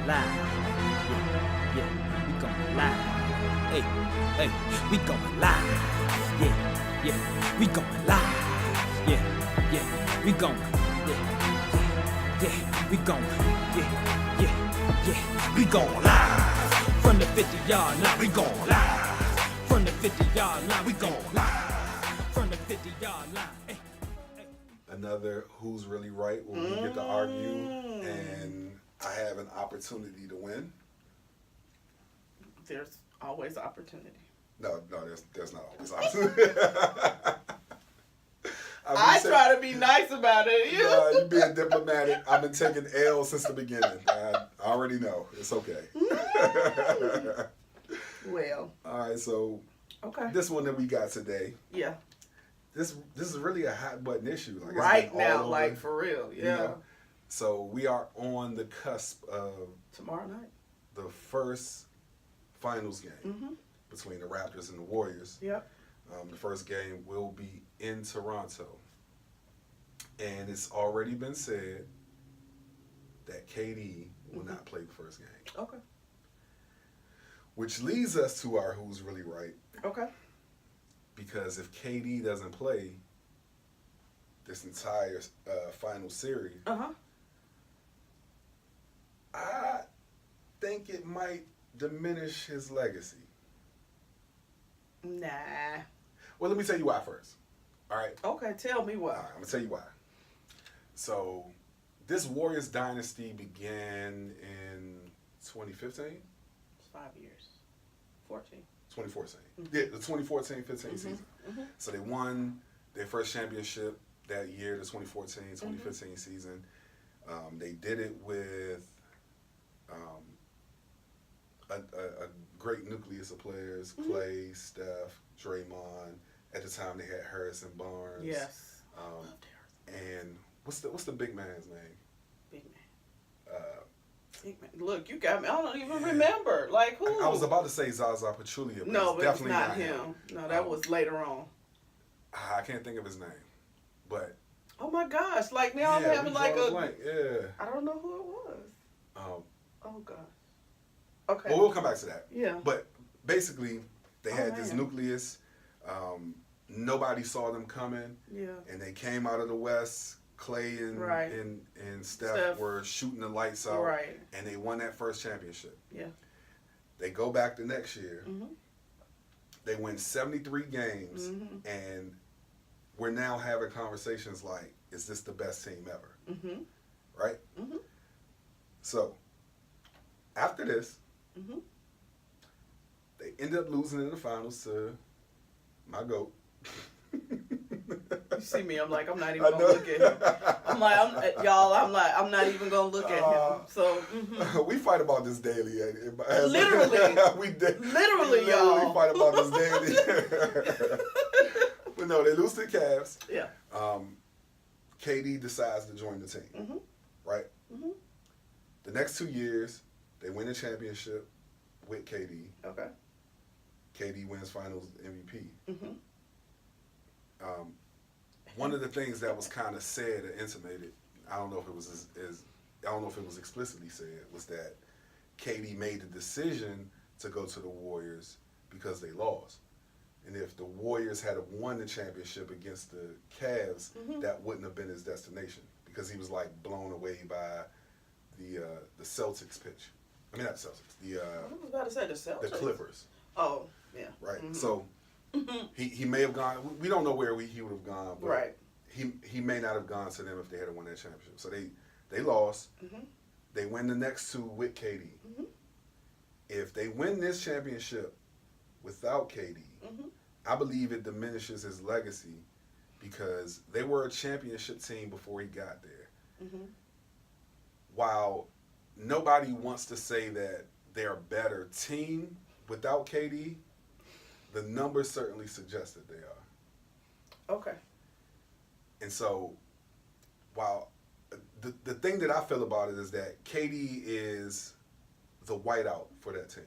live. Yeah, yeah, we going live. Hey, hey, we going live. Yeah, yeah, we going live. Yeah, yeah, we going. Yeah, yeah, we going. Yeah, yeah, yeah, we going live. From the 50-yard line, we going live. From the 50-yard line, we going live. From the 50-yard line. Hey. Another Who's Really Right where we get to argue and I have an opportunity to win. There's always opportunity. No, there's not always opportunity. I try to be nice about it. You being diplomatic. I've been taking L since the beginning. I already know. It's okay. Well. All right, so this one that we got today. Yeah. This is really a hot button issue. Like, right now, like for real. Yeah. You know? So we are on the cusp of tomorrow night, the first finals game between the Raptors and the Warriors. Yep. The first game will be in Toronto. And it's already been said that KD will not play the first game. Okay. Which leads us to our Who's Really Right. Okay. Because if KD doesn't play this entire final series, I think it might diminish his legacy. Nah. Well, let me tell you why first. All right? Okay, tell me why. All right, I'm going to tell you why. So, this Warriors dynasty began in 2015? It's 5 years. 14. 2014. Yeah, the 2014-15 season. So they won their first championship that year, the 2014-2015 season. They did it with a great nucleus of players: Clay, Steph, Draymond. At the time, they had Harrison Barnes. Yes. And what's the big man's name? Big man. Look, you got me. I don't even remember. Like who? I was about to say Zaza Pachulia, but no, but definitely it's not him. No, that was later on. I can't think of his name, but. Oh my gosh! Like now I'm having like a blank. Yeah. I don't know who it was. Oh gosh. Okay. Well, we'll come back to that. Yeah. But basically, they had this nucleus. Nobody saw them coming. Yeah. And they came out of the West. Clay and Steph were shooting the lights out. Right. And they won that first championship. Yeah. They go back the next year. They win 73 games. And we're now having conversations like, is this the best team ever? Right? So, after this, they end up losing in the finals to my GOAT. You see me, I'm like, I'm not even going to look at him. I'm not even going to look at him. So, we fight about this daily. Literally. Literally, y'all. Fight about this daily. But no, they lose to the Cavs. Yeah. KD decides to join the team. Right? The next 2 years, they win the championship with KD. Okay. KD wins Finals MVP. One of the things that was kind of said or intimated, I don't know if it was I don't know if it was explicitly said, was that KD made the decision to go to the Warriors because they lost. And if the Warriors had won the championship against the Cavs, that wouldn't have been his destination because he was like blown away by the Celtics pitch. I mean, not the Celtics. I was about to say the Celtics. The Clippers. Oh, yeah. Right. So he may have gone. We don't know where he would have gone. But he may not have gone to them if they had won that championship. So they lost. They win the next two with KD. If they win this championship without KD, I believe it diminishes his legacy because they were a championship team before he got there. While nobody wants to say that they're a better team without KD, the numbers certainly suggest that they are. Okay. And so, while the thing that I feel about it is that KD is the whiteout for that team.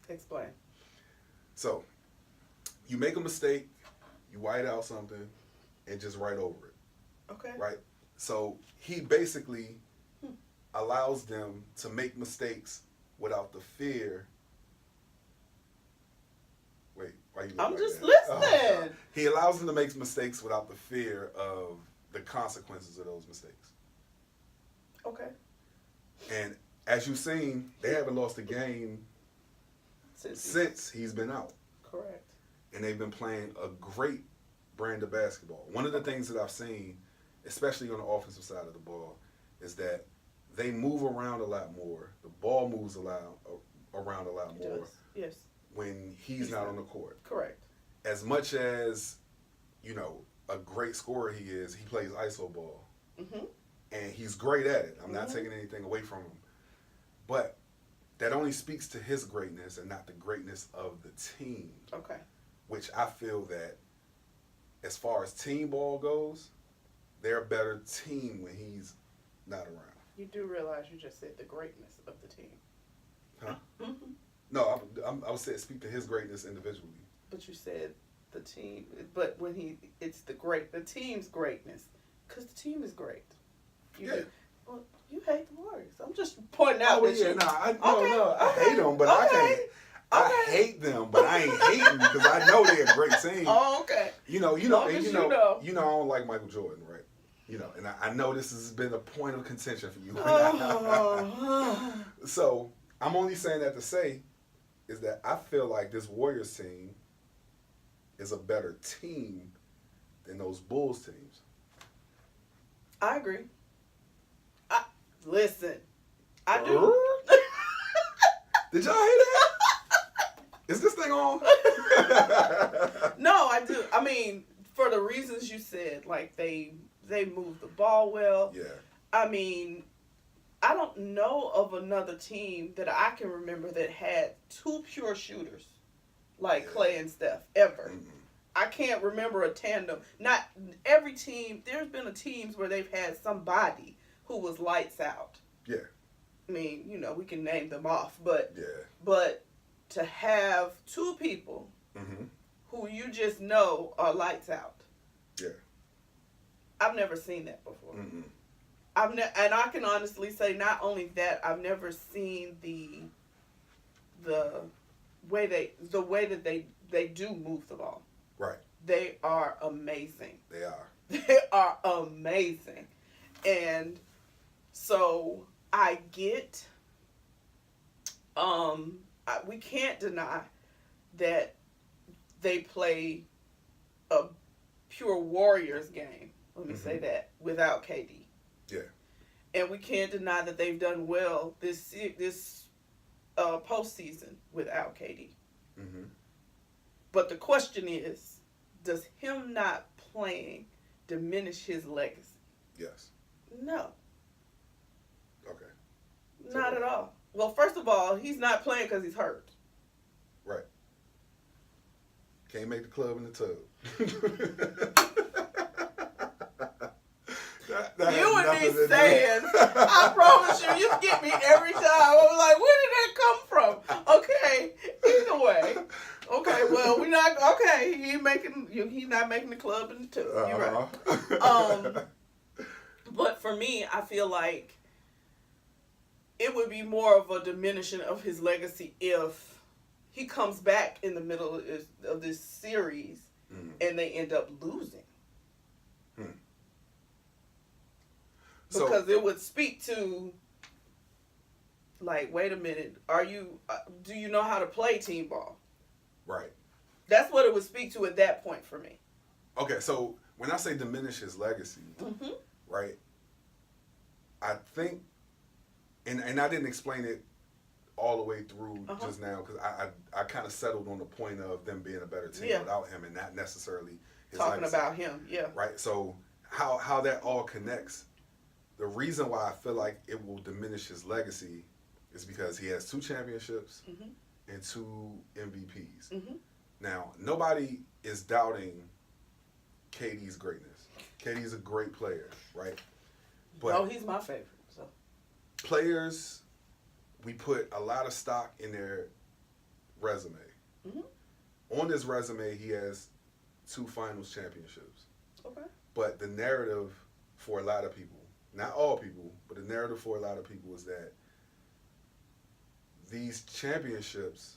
Explain. So, you make a mistake, you white out something, and just write over it. Okay. Right? So, he basically allows them to make mistakes without the fear. Wait, why you? I'm like just that? listening. He allows them to make mistakes without the fear of the consequences of those mistakes. Okay. And as you've seen, they haven't lost a game since he's been out. Correct. And they've been playing a great brand of basketball. One of the things that I've seen, especially on the offensive side of the ball, is that they move around a lot more. The ball moves around a lot more. Yes. When he's not on the court. Correct. As much as, a great scorer he is, he plays iso ball. Mm-hmm. And he's great at it. I'm not taking anything away from him. But that only speaks to his greatness and not the greatness of the team. Okay. Which I feel that as far as team ball goes, they're a better team when he's not around. You do realize you just said the greatness of the team. Huh? Mm-hmm. No, I would say speak to his greatness individually. But you said the team, but when it's the team's greatness, because the team is great. Well, you hate the Warriors. I'm just pointing out that you. I hate them, but I can't. I hate them, but I ain't hating because I know they're a great team. Oh, okay. You know, I don't like Michael Jordan, right? And I know this has been a point of contention for you. So I'm only saying that to say is that I feel like this Warriors team is a better team than those Bulls teams. I agree. Listen, I do. Did y'all hear that? Is this thing on? No, I do. I mean, for the reasons you said, like they move the ball well. Yeah. I mean, I don't know of another team that I can remember that had two pure shooters like Clay and Steph ever. Mm-hmm. I can't remember a tandem. Not every team. There's been teams where they've had somebody who was lights out. Yeah. I mean, we can name them off, but yeah. But to have two people who you just know are lights out. Yeah. I've never seen that before. Mm-hmm. And I can honestly say not only that, I've never seen the way that they do move the ball. Right. They are amazing. They are. They are amazing. And so I get we can't deny that they play a pure Warriors game. Let me say that without KD. Yeah. And we can't deny that they've done well this postseason without KD. Mm-hmm. But the question is, does him not playing diminish his legacy? Yes. No. Okay. Not at all. Well, first of all, he's not playing because he's hurt. Right. Can't make the club in the tub. You and me saying, I promise you get me every time. I was like, where did that come from? Okay, either way. Okay, well, we're not, okay, he's not making the club in the tub. You're right. But for me, I feel like it would be more of a diminishing of his legacy if he comes back in the middle of this series and they end up losing. Because it would speak to, like, wait a minute, do you know how to play team ball? Right. That's what it would speak to at that point for me. Okay, so when I say diminish his legacy, right, I think, and I didn't explain it all the way through just now because I kind of settled on the point of them being a better team without him and not necessarily his talking legacy. about him, yeah. Right, so how that all connects, the reason why I feel like it will diminish his legacy is because he has 2 championships and 2 MVPs. Now, nobody is doubting KD's greatness. KD's a great player, right? But he's my favorite. So players, we put a lot of stock in their resume. On this resume, he has 2 finals championships. Okay. But the narrative for a lot of people not all people, but the narrative for a lot of people is that these championships,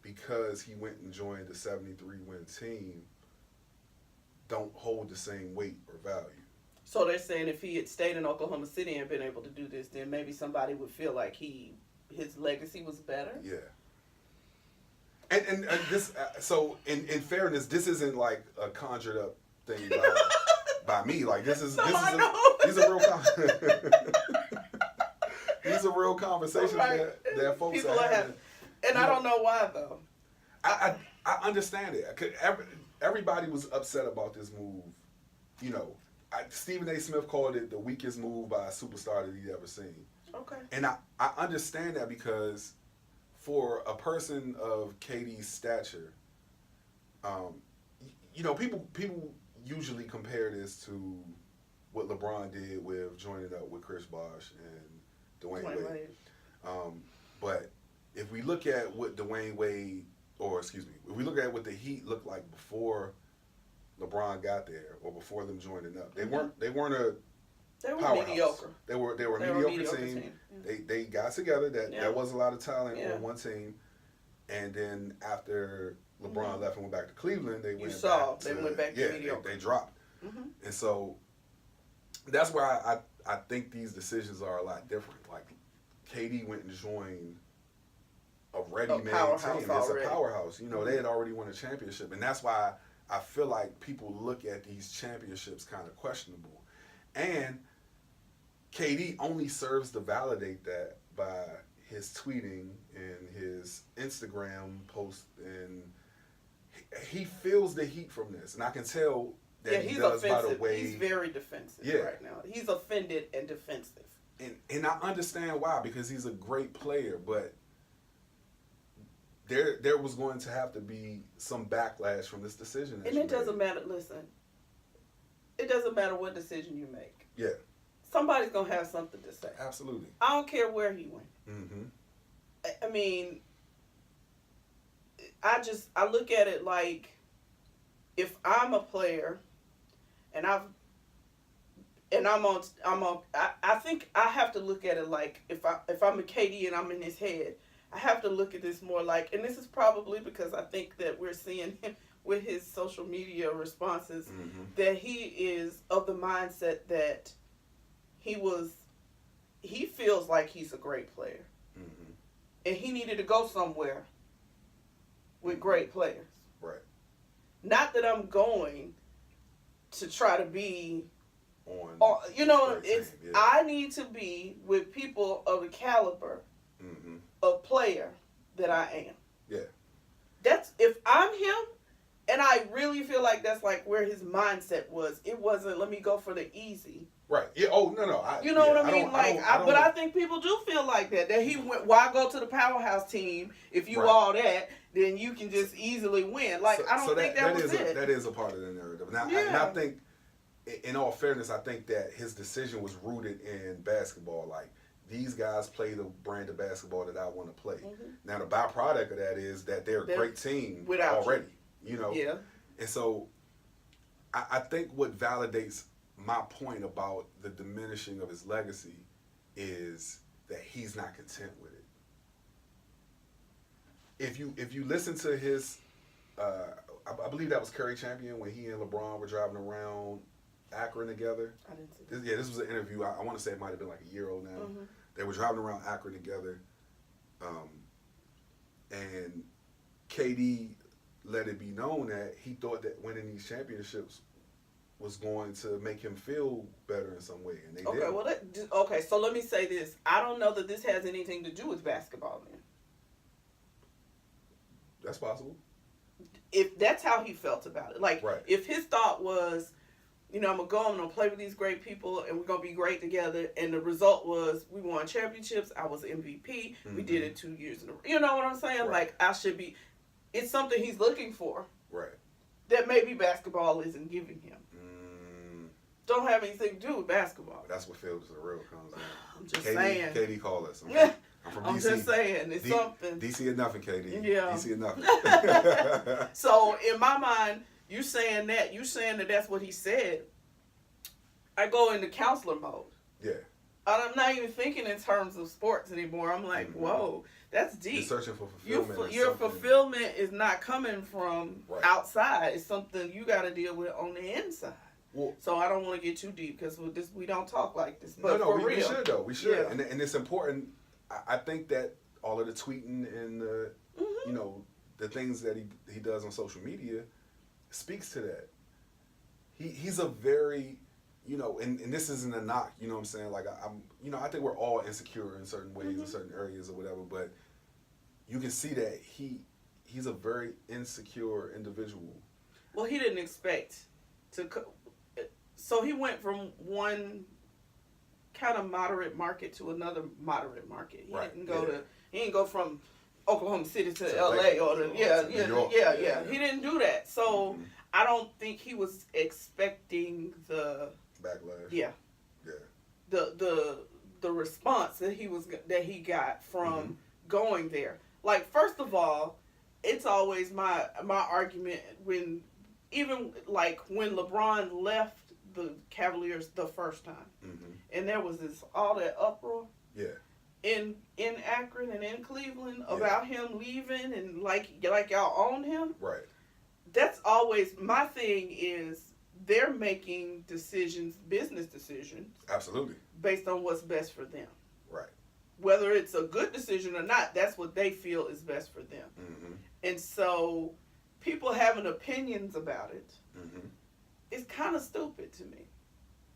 because he went and joined the 73-win team, don't hold the same weight or value. So they're saying if he had stayed in Oklahoma City and been able to do this, then maybe somebody would feel like his legacy was better. Yeah. And this, so in fairness, this isn't like a conjured up thing by me. Like these are real these are real conversations that folks people are having. And I don't know why though. I understand it. 'Cause everybody was upset about this move. You know, Stephen A. Smith called it the weakest move by a superstar that he'd ever seen. Okay. And I understand that because for a person of KD's stature, you know, people usually compare this to what LeBron did with joining up with Chris Bosh and Dwayne Wade. But if we look at what if we look at what the Heat looked like before LeBron got there or before them joining up, they weren't a powerhouse. Mediocre. They were a mediocre team. Yeah. They got together. That was a lot of talent on one team. And then after LeBron left and went back to Cleveland, they went back to mediocre. They dropped. Mm-hmm. And so that's where I think these decisions are a lot different. Like KD went and joined a ready-made team. It's a powerhouse. You know, they had already won a championship. And that's why I feel like people look at these championships kind of questionable. And KD only serves to validate that by his tweeting and his Instagram post, and he feels the heat from this. And I can tell that he does offensive. By the way. He's very defensive right now. He's offended and defensive. And I understand why, because he's a great player, but there was going to have to be some backlash from this decision. And it doesn't matter. Listen, it doesn't matter what decision you make. Yeah. Somebody's going to have something to say. Absolutely. I don't care where he went. Mm-hmm. I mean, I look at it like, if I'm a player and I think I have to look at it like, if I'm a KD and I'm in his head, I have to look at this more like, and this is probably because I think that we're seeing him with his social media responses, that he is of the mindset that he feels like he's a great player. Mm-hmm. And he needed to go somewhere with great players. Right. Not that I'm going to try to be I need to be with people of the caliber of player that I am. Yeah. That's, if I'm him, and I really feel like that's like where his mindset was. It wasn't, let me go for the easy. Right. Yeah. Oh, no. You know what I mean? But I think people do feel like that. That he went, why go to the powerhouse team if you all that, then you can just easily win. Like, I don't think that was it. That is a part of the narrative. Now, and I think, in all fairness, I think that his decision was rooted in basketball. Like, these guys play the brand of basketball that I want to play. Mm-hmm. Now, the byproduct of that is that they're a great team already. You know? Yeah. And so, I think what validates my point about the diminishing of his legacy is that he's not content with it. If you listen to his, I believe that was Curry Champion when he and LeBron were driving around Akron together. I didn't see that. This was an interview. I want to say it might have been like a year old now. Mm-hmm. They were driving around Akron together, and KD let it be known that he thought that winning these championships was going to make him feel better in some way, and they did. Okay, so let me say this. I don't know that this has anything to do with basketball, then. That's possible. If that's how he felt about it. Like, if his thought was, I'm going to go, I'm going to play with these great people, and we're going to be great together, and the result was we won championships, I was MVP, we did it 2 years in a row. You know what I'm saying? Right. Like, I should be, it's something he's looking for. Right. That maybe basketball isn't giving him. Don't have anything to do with basketball. That's what Phil is the real comes in. I'm just saying. KD call us. I'm from DC. I'm just saying. It's something. DC or nothing, KD. Yeah. DC or nothing. So, in my mind, you saying that that's what he said. I go into counselor mode. Yeah. I'm not even thinking in terms of sports anymore. I'm like, whoa, that's deep. You're searching for fulfillment. Your fulfillment is not coming from outside. It's something you got to deal with on the inside. Well, so I don't want to get too deep because we don't talk like this. But we should though. We should, and it's important. I think that all of the tweeting and the the things that he does on social media speaks to that. He's a very and this isn't a knock. You know what I'm saying? Like I think we're all insecure in certain ways in certain areas or whatever. But you can see that he's a very insecure individual. Well, he didn't expect to. So he went from one kind of moderate market to another moderate market. He didn't go to. He didn't go from Oklahoma City to LA or New York. He didn't do that. So I don't think he was expecting the backlash. Yeah. The response that he got from going there. Like, first of all, it's always my argument when LeBron left the Cavaliers the first time, and there was all that uproar. Yeah. In Akron and in Cleveland about him leaving and like y'all own him. Right. That's always my thing is they're making business decisions. Absolutely. Based on what's best for them. Right. Whether it's a good decision or not, that's what they feel is best for them. Mm-hmm. And so people having opinions about it is kind of stupid to me.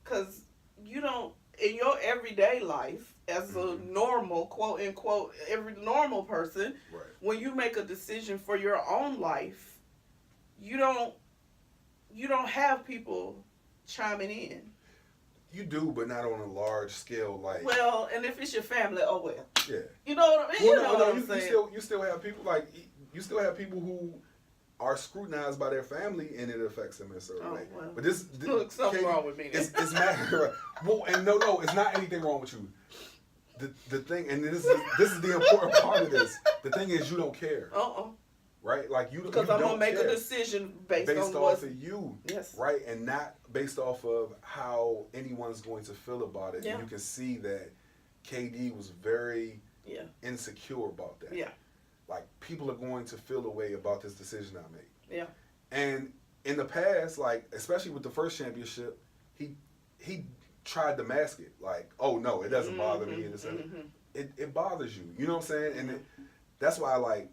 Because you don't, in your everyday life, as a normal, quote unquote, every normal person, when you make a decision for your own life, you don't have people chiming in. You do, but not on a large scale, like. Well, and if it's your family, oh well. Yeah. You know what I mean? Well, what I'm saying. You still have people who are scrutinized by their family, and it affects them in a certain way. Well, but this look, something wrong with me. It's not. Well, and no, it's not anything wrong with you. The thing, and this is the important part of this. The thing is, you don't care. Right? Like you. Because I'm gonna make a decision based off of you. Yes. Right, and not based off of how anyone's going to feel about it. Yeah. And you can see that KD was very insecure about that. Yeah. Like, people are going to feel a way about this decision I made. Yeah. And in the past, like, especially with the first championship, he tried to mask it. Like, oh, no, it doesn't bother me. It bothers you. You know what I'm saying? And that's why, like,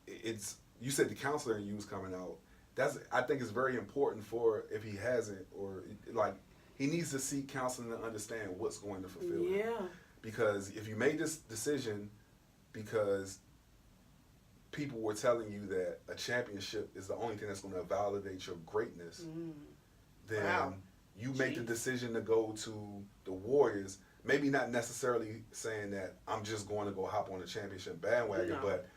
you said the counselor in you was coming out. I think it's very important for, if he hasn't, or, like, he needs to seek counseling to understand what's going to fulfill him. Yeah. Because if you made this decision because people were telling you that a championship is the only thing that's going to validate your greatness, then you make the decision to go to the Warriors, maybe not necessarily saying that I'm just going to go hop on the championship bandwagon, but,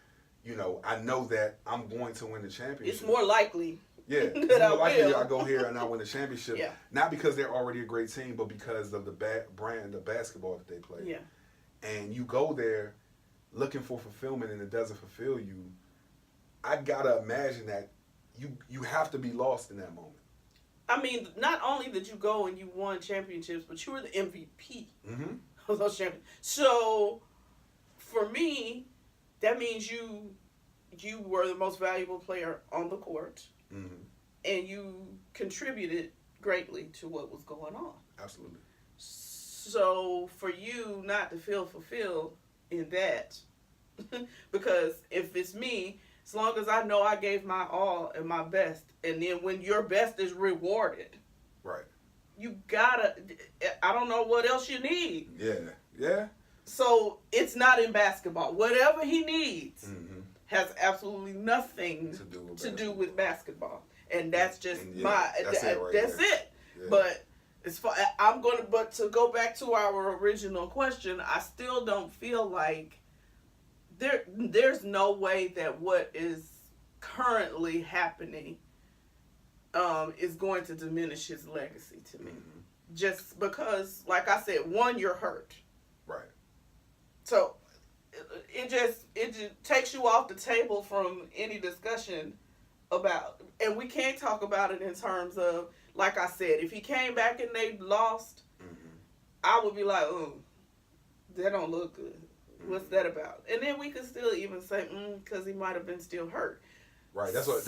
I know that I'm going to win the championship. It's more likely. Yeah, it's more likely I go here and I win the championship. Yeah. Not because they're already a great team, but because of the brand of basketball that they play. Yeah. And you go there looking for fulfillment and it doesn't fulfill you. I gotta imagine that you have to be lost in that moment. I mean, not only did you go and you won championships, but you were the MVP of those championships. So, for me, that means you were the most valuable player on the court, and you contributed greatly to what was going on. Absolutely. So, for you not to feel fulfilled in that, because if it's me, as long as I know I gave my all and my best, and then when your best is rewarded, right? You gotta. I don't know what else you need. Yeah. So it's not in basketball. Whatever he needs has absolutely nothing to do with basketball, and that's just that's it. Yeah. But as far but to go back to our original question, I still don't feel like there's no way that what is currently happening is going to diminish his legacy to me. Just because, like I said, one, you're hurt. Right. So it just takes you off the table from any discussion about, and we can't talk about it in terms of, like I said, if he came back and they lost, I would be like, oh, that don't look good. What's that about? And then we could still even say, because he might have been still hurt. Right. That's what.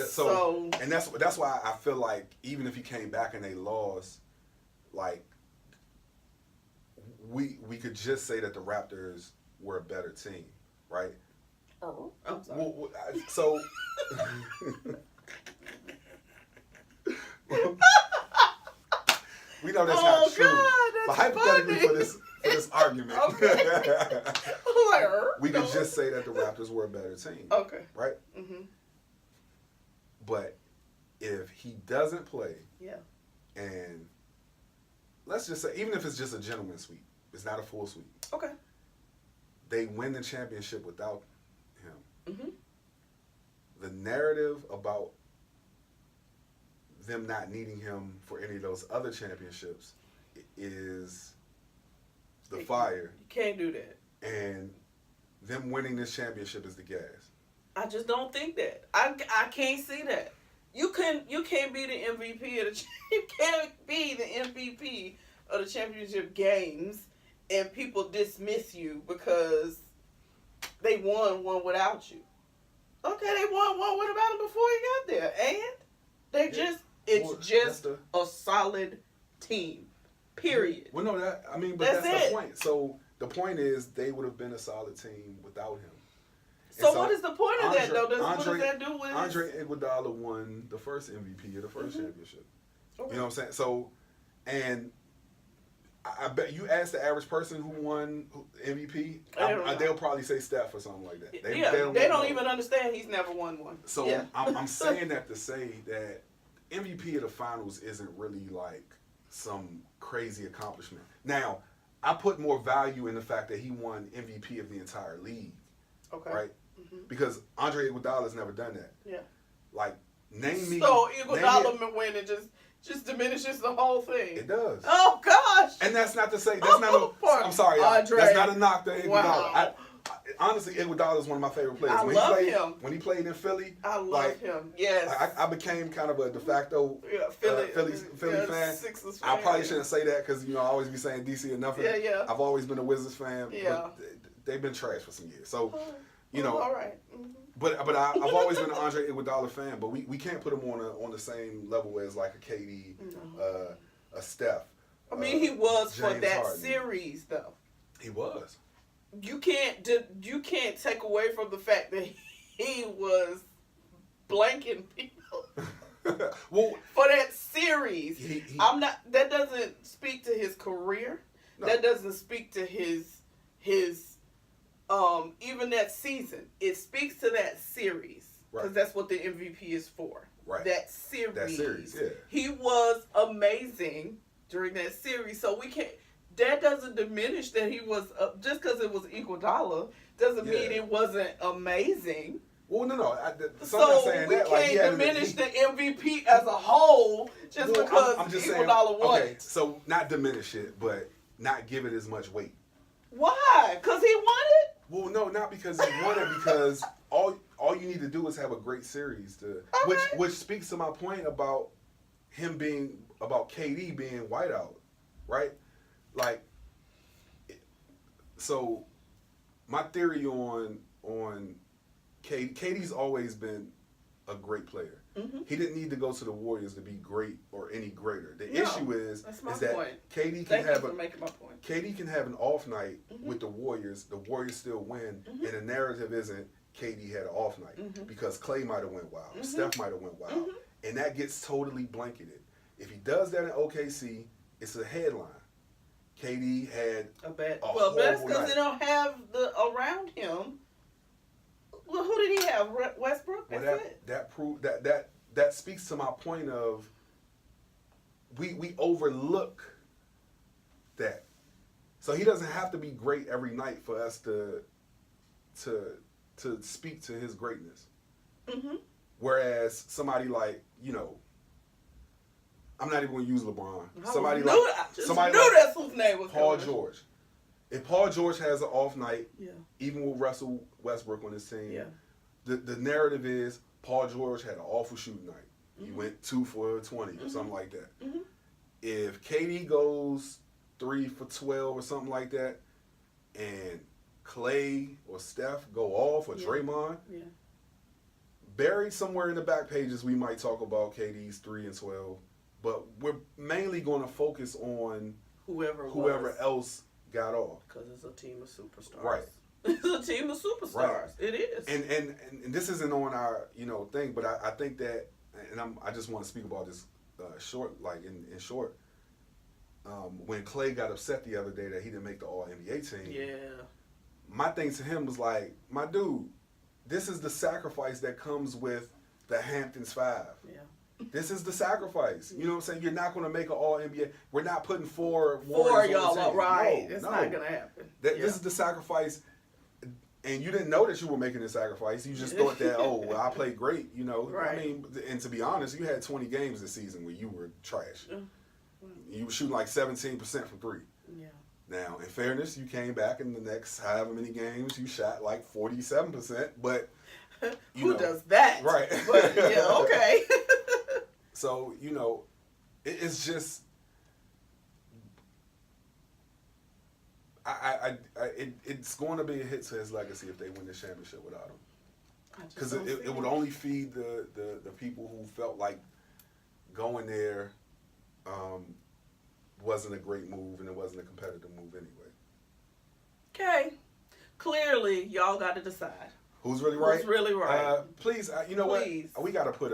And that's why I feel like even if he came back and they lost, like we could just say that the Raptors were a better team, right? Oh, I'm sorry. So. We know that's not true. God, but hypothetically for this argument, we could just say that the Raptors were a better team. Okay. Right? Mm-hmm. But if he doesn't play, and let's just say, even if it's just a gentleman's sweep, it's not a full sweep. Okay. They win the championship without him. Mm-hmm. The narrative about them not needing him for any of those other championships is the fire. You can't do that. And them winning this championship is the gas. I just don't think that. I can't see that. You can't be the MVP of the you can't be the MVP of the championship games and people dismiss you because they won one without you. Okay, they won one without him before he got there, and they just a solid team. Period. Well, no, but that's the point. So the point is they would have been a solid team without him. So what is the point of that, though? What does that do with Andre Iguodala won the first MVP of the first championship. Okay. You know what I'm saying? So, and I bet you ask the average person who won MVP, they'll probably say Steph or something like that. They don't even understand he's never won one. So I'm saying that to say that MVP of the finals isn't really like some crazy accomplishment. Now, I put more value in the fact that he won MVP of the entire league. Okay. Right? Mm-hmm. Because Andre Iguodala's never done that. Yeah. Like, name me. So Iguodala winning just diminishes the whole thing. It does. Oh gosh. And that's not to say I'm sorry, Andre. That's not a knock to Iguodala. Wow. Honestly, Iguodala is one of my favorite players. I love him. When he played in Philly, I love him. Yes. I became kind of a de facto Philly fan. Sixers fan. I probably yeah. shouldn't say that because I always be saying DC and nothing. Yeah. I've always been a Wizards fan. Yeah. But they've been trash for some years. So, all right. Mm-hmm. But I've always been an Andre Iguodala fan. But we can't put him on the same level as like a KD, a Steph. I mean, he was James for that Harden. series though. He was. You can't take away from the fact that he was blanking people. Well, for that series, that doesn't speak to his career. No. That doesn't speak to his even that season. It speaks to that series because that's what the MVP is for. Right. That series. That series, yeah. He was amazing during that series, so we can't. That doesn't diminish that he was just because it was Iguodala doesn't mean it wasn't amazing. Well, no. So we can't diminish the MVP as a whole just because Iguodala won. Okay, so not diminish it, but not give it as much weight. Why? Because he won it? Well, no, not because he won it. Because all you need to do is have a great series which speaks to my point about KD being whiteout, right? Like, so my theory on KD's always been a great player. Mm-hmm. He didn't need to go to the Warriors to be great or any greater. The issue is that point. KD can have an off night with the Warriors. The Warriors still win, and the narrative isn't KD had an off night because Klay might have went wild, Steph might have went wild, and that gets totally blanketed. If he does that in OKC, it's a headline. KD had well, that's because they don't have the around him. Well, who did he have? Westbrook. That speaks to my point of we overlook that. So he doesn't have to be great every night for us to speak to his greatness. Mm-hmm. Whereas somebody like I'm not even going to use LeBron. Somebody knew that's whose name was Paul George. If Paul George has an off night, even with Russell Westbrook on his team, the narrative is Paul George had an awful shooting night. He went 2 for 20 or something like that. Mm-hmm. If KD goes 3 for 12 or something like that, and Clay or Steph go off or Draymond, buried somewhere in the back pages, we might talk about KD's 3 and 12, but we're mainly going to focus on whoever else got off. Because it's a team of superstars. Right. It's a team of superstars. Right. It is. And this isn't on our thing, but I think that, and I just want to speak about this short, like in short. When Clay got upset the other day that he didn't make the All-NBA team, my thing to him was like, my dude, this is the sacrifice that comes with the Hamptons 5. Yeah. This is the sacrifice. You know what I'm saying? You're not going to make an All-NBA. We're not putting four y'all up, right. No, it's not going to happen. This is the sacrifice. And you didn't know that you were making this sacrifice. You just thought that, I played great, Right. I mean, and to be honest, you had 20 games this season where you were trash. You were shooting like 17% from 3. Yeah. Now, in fairness, you came back in the next however many games, you shot like 47%, but who does that? Right. But, yeah, okay. So, it's just it's going to be a hit to his legacy if they win the championship without him. Because it would only feed the people who felt like going there wasn't a great move and it wasn't a competitive move anyway. Okay. Clearly, y'all got to decide. Who's really right? Who's really right? Please, what? We got to put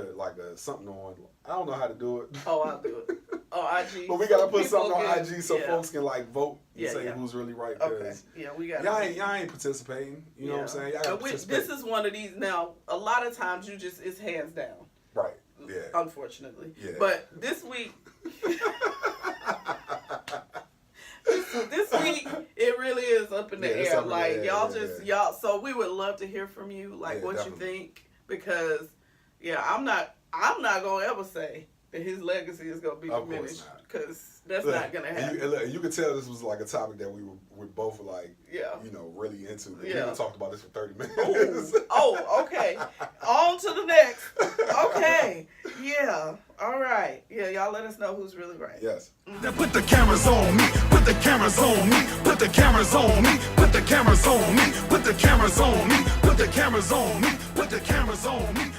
something on. I don't know how to do it. Oh, I'll do it. Oh, IG. But we got to put something on IG so folks can vote and say who's really right. Okay. Yeah, we got. Y'all ain't participating. You know what I'm saying? Y'all got to participate. This is one of these. Now, a lot of times it's hands down. Right. Yeah. Unfortunately. Yeah. But this week. This week it really is up in the air. Like y'all so we would love to hear from you, like what definitely. You think, because I'm not gonna ever say that his legacy is gonna be diminished, because that's not gonna happen. And you can tell this was like a topic that we both were like really into. We even talked about this for 30 minutes. Okay. On to the next. Okay. Yeah. All right. Yeah, y'all let us know who's really right. Yes. Now put the cameras on me. Put the cameras on me. Put the cameras on me. Put the cameras on me. Put the cameras on me. Put the cameras on me. Put the cameras on me.